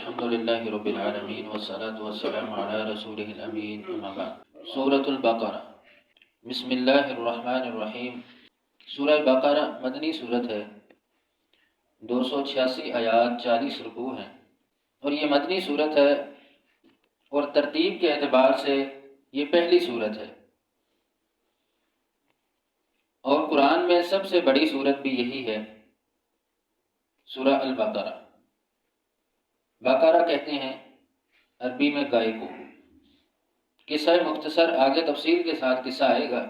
الحمد للہ رب العالمین والصلاة والسلام علی رسولہ الامین اما بعد۔ سورۃ البقرہ۔ بسم اللہ الرحمن الرحیم۔ سورہ بقرہ مدنی سورت ہے، 286 آیات، 40 رکوع ہیں، اور یہ مدنی سورت ہے اور ترتیب کے اعتبار سے یہ پہلی سورت ہے، اور قرآن میں سب سے بڑی سورت بھی یہی ہے، سورہ البقرہ۔ بقرہ کہتے ہیں عربی میں گائے کو۔ قصہ مختصر، آگے تفصیل کے ساتھ قصہ آئے گا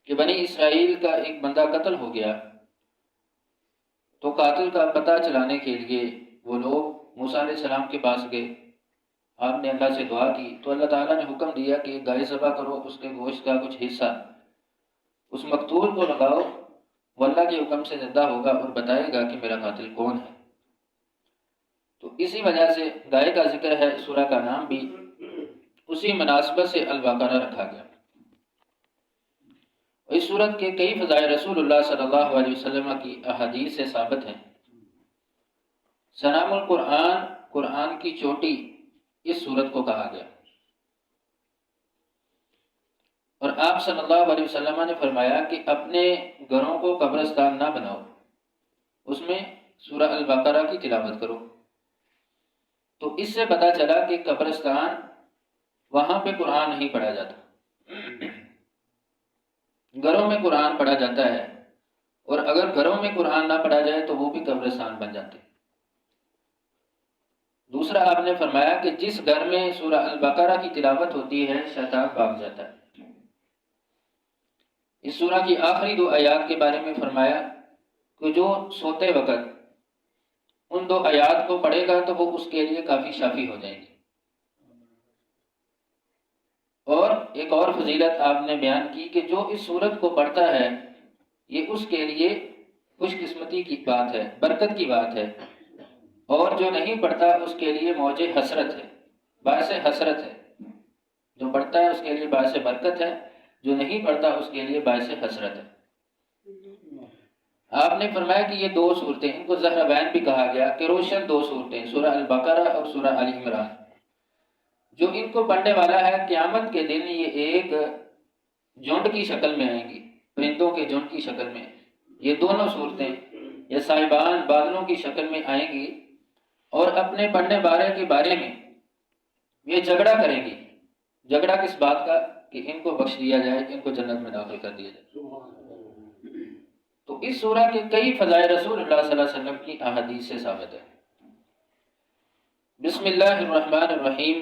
کہ بنی اسرائیل کا ایک بندہ قتل ہو گیا، تو قاتل کا پتہ چلانے کے لیے وہ لوگ موسیٰ علیہ السلام کے پاس گئے۔ آپ نے اللہ سے دعا کی تو اللہ تعالیٰ نے حکم دیا کہ گائے ذبح کرو، اس کے گوشت کا کچھ حصہ اس مقتول کو لگاؤ، وہ اللہ کے حکم سے زندہ ہوگا اور بتائے گا کہ میرا قاتل کون ہے۔ تو اسی وجہ سے گائے کا ذکر ہے، سورہ کا نام بھی اسی مناسبت سے البقرہ رکھا گیا۔ اس سورت کے کئی فضائل رسول اللہ صلی اللہ علیہ وسلم کی احادیث سے ثابت ہیں۔ سنام القرآن، قرآن کی چوٹی اس سورت کو کہا گیا، اور آپ صلی اللہ علیہ وسلم نے فرمایا کہ اپنے گھروں کو قبرستان نہ بناؤ، اس میں سورہ البقرہ کی تلاوت کرو۔ تو اس سے پتہ چلا کہ قبرستان وہاں پہ قرآن نہیں پڑھا جاتا، گھروں میں قرآن پڑھا جاتا ہے، اور اگر گھروں میں قرآن نہ پڑھا جائے تو وہ بھی قبرستان بن جاتے۔ دوسرا آپ نے فرمایا کہ جس گھر میں سورہ البقرہ کی تلاوت ہوتی ہے شیطان بھاگ جاتا ہے۔ اس سورہ کی آخری 2 آیات کے بارے میں فرمایا کہ جو سوتے وقت ان 2 آیات کو پڑھے گا تو وہ اس کے لیے کافی شافی ہو جائیں گے۔ اور ایک اور فضیلت آپ نے بیان کی کہ جو اس سورت کو پڑھتا ہے یہ اس کے لیے خوش قسمتی کی بات ہے، برکت کی بات ہے، اور جو نہیں پڑھتا اس کے لیے موج حسرت ہے، باعث حسرت ہے۔ جو پڑھتا ہے اس کے لیے باعث برکت ہے، جو نہیں پڑھتا اس کے لیے باعث حسرت ہے۔ آپ نے فرمایا کہ یہ 2 صورتیں، ان کو زہربین بھی کہا گیا کہ روشن 2 صورتیں، سورہ البقرہ اور سورہ آل عمران، جو ان کو پڑھنے والا ہے قیامت کے دن یہ ایک جھنڈ کی شکل میں آئیں گی، پرندوں کے جھنڈ کی شکل میں۔ یہ دونوں صورتیں یہ صاحبان بادلوں کی شکل میں آئیں گی، اور اپنے پڑھنے والے کے بارے میں یہ جھگڑا کریں گی۔ جھگڑا کس بات کا؟ کہ ان کو بخش دیا جائے، ان کو جنت میں داخل کر دیا جائے۔ تو اس سورہ کے کئی فضائل رسول اللہ صلی اللہ علیہ وسلم کی احادیث سے ثابت ہے۔ بسم اللہ الرحمن الرحیم۔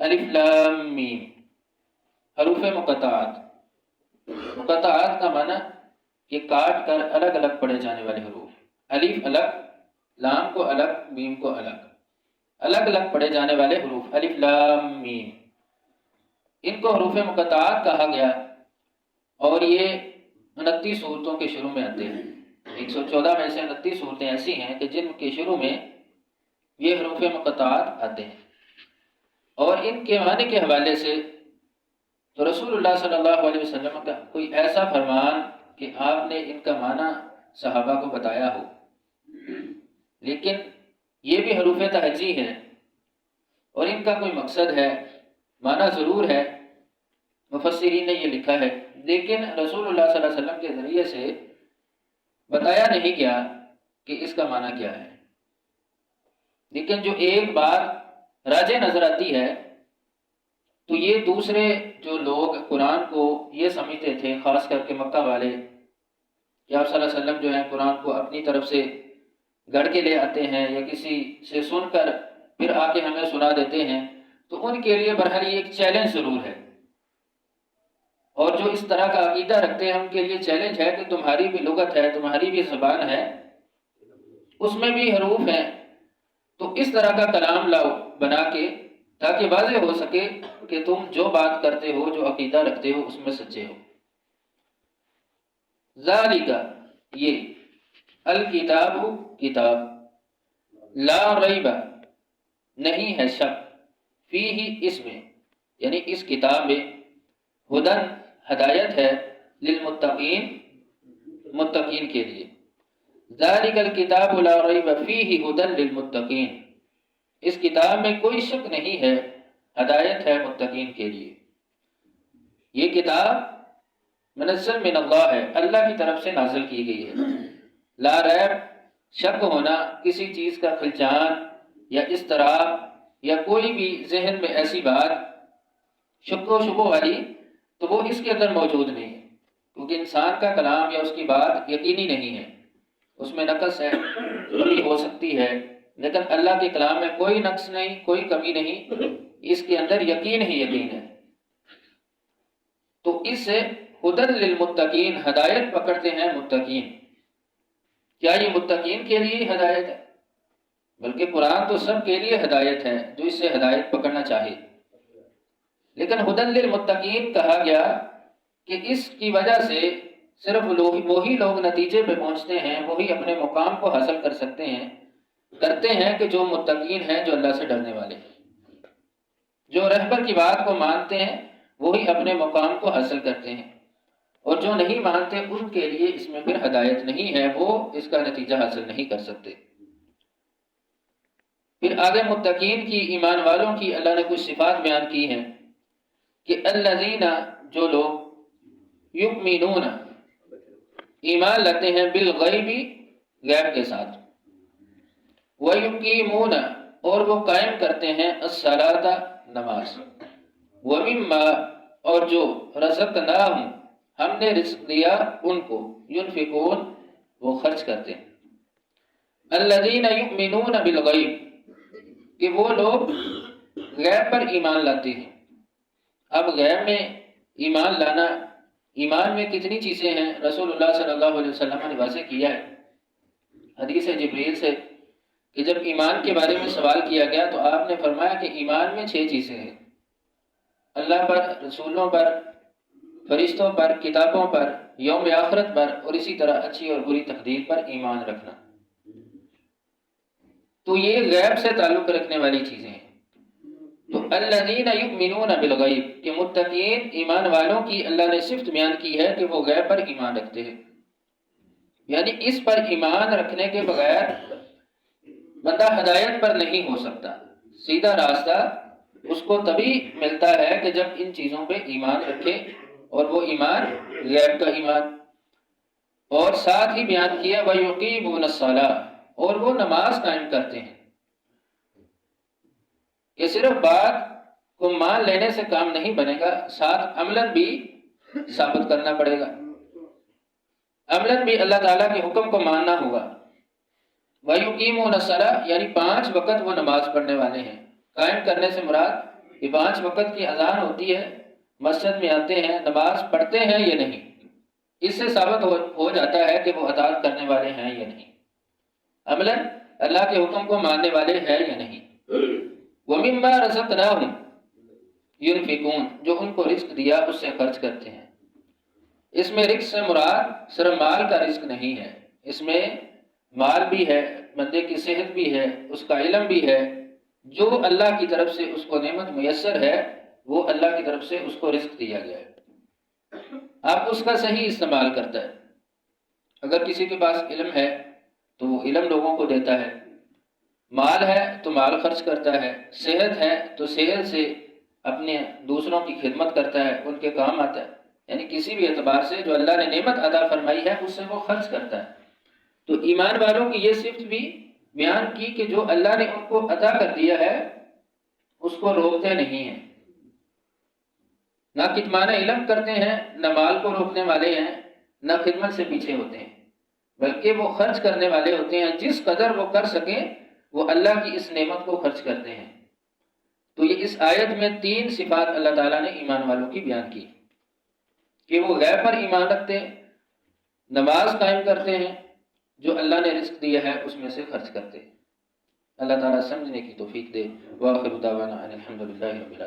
الف لام میم، حروف مقطعات۔ مقطعات کا معنی کہ کاٹ کر الگ الگ پڑھے جانے والے حروف۔ الف الگ، لام کو الگ، میم کو الگ، الگ الگ پڑھے جانے والے حروف، الف لام میم۔ ان کو حروف مقطعات کہا گیا، اور یہ 29 صورتوں کے شروع میں آتے ہیں۔ 114 میں سے 29 صورتیں ایسی ہیں کہ جن کے شروع میں یہ حروف مقطعات آتے ہیں، اور ان کے معنی کے حوالے سے تو رسول اللہ صلی اللہ علیہ وسلم کا کوئی ایسا فرمان کہ آپ نے ان کا معنی صحابہ کو بتایا ہو، لیکن یہ بھی حروف تہجی ہیں، اور ان کا کوئی مقصد ہے، معنی ضرور ہے، مفسرین نے یہ لکھا ہے، لیکن رسول اللہ صلی اللہ علیہ وسلم کے ذریعے سے بتایا نہیں گیا کہ اس کا معنی کیا ہے۔ لیکن جو ایک بار راجع نظر آتی ہے تو یہ دوسرے جو لوگ قرآن کو یہ سمجھتے تھے، خاص کر کے مکہ والے، کہ آپ صلی اللہ علیہ وسلم جو ہیں قرآن کو اپنی طرف سے گڑھ کے لے آتے ہیں یا کسی سے سن کر پھر آ کے ہمیں سنا دیتے ہیں، تو ان کے لیے بہرحال یہ ایک چیلنج ضرور ہے، اور جو اس طرح کا عقیدہ رکھتے ہیں ان کے لیے چیلنج ہے کہ تمہاری بھی لغت ہے، تمہاری بھی زبان ہے، اس میں بھی حروف ہیں، تو اس طرح کا کلام لاؤ بنا کے، تاکہ واضح ہو سکے کہ تم جو بات کرتے ہو، جو عقیدہ رکھتے ہو، اس میں سچے ہو۔ ذالک، یہ، الکتاب، کتاب، لا ریب، نہیں ہے شک، فیہ، اس میں، یعنی اس کتاب میں، ہدن، ہدایت ہے، للمتقین، متقین کے لیے، ذالک الکتاب لا ریب فیہ ھدی للمتقین، اس کتاب میں کوئی شک نہیں ہے، ہدایت ہے متقین کے لیے۔ یہ کتاب منزل من اللہ ہے، اللہ کی طرف سے نازل کی گئی ہے۔ لا ریب، شک ہونا، کسی چیز کا خلچان یا اضطراب یا کوئی بھی ذہن میں ایسی بات شک و شبہ والی، تو وہ اس کے اندر موجود نہیں ہے، کیونکہ انسان کا کلام یا اس کی بات یقینی نہیں ہے، اس میں نقص ہے، کمی ہو سکتی ہے، لیکن اللہ کے کلام میں کوئی نقص نہیں، کوئی کمی نہیں، اس کے اندر یقین ہی یقین ہے۔ تو اس سے ھدی للمتقین، ہدایت پکڑتے ہیں متقین۔ کیا یہ متقین کے لیے ہدایت ہے؟ بلکہ قرآن تو سب کے لیے ہدایت ہے جو اس سے ہدایت پکڑنا چاہے، لیکن ھدی للمتقین کہا گیا کہ اس کی وجہ سے صرف وہی لوگ نتیجے پہ پہنچتے ہیں، وہی اپنے مقام کو حاصل کر سکتے ہیں، کرتے ہیں کہ جو متقین ہیں، جو اللہ سے ڈرنے والے ہیں، جو رہبر کی بات کو مانتے ہیں، وہی اپنے مقام کو حاصل کرتے ہیں، اور جو نہیں مانتے ان کے لیے اس میں پھر ہدایت نہیں ہے، وہ اس کا نتیجہ حاصل نہیں کر سکتے۔ پھر آگے متقین کی، ایمان والوں کی اللہ نے کچھ صفات بیان کی ہیں کہ الذین، جو لوگ یؤمنون، ایمان لاتے ہیں، بالغیب، غیب کے ساتھ، ویقیمون، اور وہ قائم کرتے ہیں، الصلاۃ، نماز، ومما، اور جو رزقناہم، ہم نے رزق دیا ان کو، ينفقون، وہ خرچ کرتے ہیں۔ الذین یؤمنون بالغیب، کہ وہ لوگ غیب پر ایمان لاتے ہیں۔ اب غیب میں ایمان لانا، ایمان میں کتنی چیزیں ہیں، رسول اللہ صلی اللہ علیہ وسلم نے واضح کیا ہے حدیث جبریل سے کہ جب ایمان کے بارے میں سوال کیا گیا تو آپ نے فرمایا کہ ایمان میں 6 چیزیں ہیں: اللہ پر، رسولوں پر، فرشتوں پر، کتابوں پر، یوم آخرت پر، اور اسی طرح اچھی اور بری تقدیر پر ایمان رکھنا۔ تو یہ غیب سے تعلق رکھنے والی چیزیں ہیں۔ تو الذین یؤمنون بالغیب، کہ متقین ایمان والوں کی اللہ نے صفت بیان کی ہے کہ وہ غیب پر ایمان رکھتے ہیں، یعنی اس پر ایمان رکھنے کے بغیر بندہ ہدایت پر نہیں ہو سکتا۔ سیدھا راستہ اس کو تبھی ملتا ہے کہ جب ان چیزوں پہ ایمان رکھے، اور وہ ایمان غیب کا ایمان، اور ساتھ ہی بیان کیا وَيُقِيمُونَ الصَّلَاةَ، اور وہ نماز قائم کرتے ہیں۔ کہ صرف بات کو مان لینے سے کام نہیں بنے گا، ساتھ عملاً بھی ثابت کرنا پڑے گا، عملاً بھی اللہ تعالیٰ کے حکم کو ماننا ہوگا۔ وَيُقِيمُونَ الصَّلَاةَ، یعنی 5 وقت وہ نماز پڑھنے والے ہیں۔ قائم کرنے سے مراد یہ 5 وقت کی اذان ہوتی ہے، مسجد میں آتے ہیں، نماز پڑھتے ہیں یا نہیں، اس سے ثابت ہو جاتا ہے کہ وہ اطاعت کرنے والے ہیں یا نہیں، عملاً اللہ کے حکم کو ماننے والے ہیں یا نہیں۔ وَمِمَّا رَزَقْنَاهُمْ يُنْفِقُونَ، جو ان کو رزق دیا اس سے خرچ کرتے ہیں۔ اس میں رزق سے مراد صرف مال کا رزق نہیں ہے، اس میں مال بھی ہے، بندے کی صحت بھی ہے، اس کا علم بھی ہے، جو اللہ کی طرف سے اس کو نعمت میسر ہے، وہ اللہ کی طرف سے اس کو رزق دیا گیا ہے، اب اس کا صحیح استعمال کرتا ہے۔ اگر کسی کے پاس علم ہے تو وہ علم لوگوں کو دیتا ہے، مال ہے تو مال خرچ کرتا ہے، صحت ہے تو صحت سے اپنے دوسروں کی خدمت کرتا ہے، ان کے کام آتا ہے، یعنی کسی بھی اعتبار سے جو اللہ نے نعمت عطا فرمائی ہے اس سے وہ خرچ کرتا ہے۔ تو ایمان والوں کی یہ صفت بھی بیان کی کہ جو اللہ نے ان کو عطا کر دیا ہے اس کو روکتے نہیں ہیں، نہ کتمان علم کرتے ہیں، نہ مال کو روکنے والے ہیں، نہ خدمت سے پیچھے ہوتے ہیں، بلکہ وہ خرچ کرنے والے ہوتے ہیں، جس قدر وہ کر سکیں وہ اللہ کی اس نعمت کو خرچ کرتے ہیں۔ تو یہ اس آیت میں 3 صفات اللہ تعالیٰ نے ایمان والوں کی بیان کی کہ وہ غیب پر ایمان رکھتے ہیں، نماز قائم کرتے ہیں، جو اللہ نے رزق دیا ہے اس میں سے خرچ کرتے ہیں۔ اللہ تعالیٰ سمجھنے کی توفیق دے۔ وآخر دعوانا ان الحمد للہ رب العالمین۔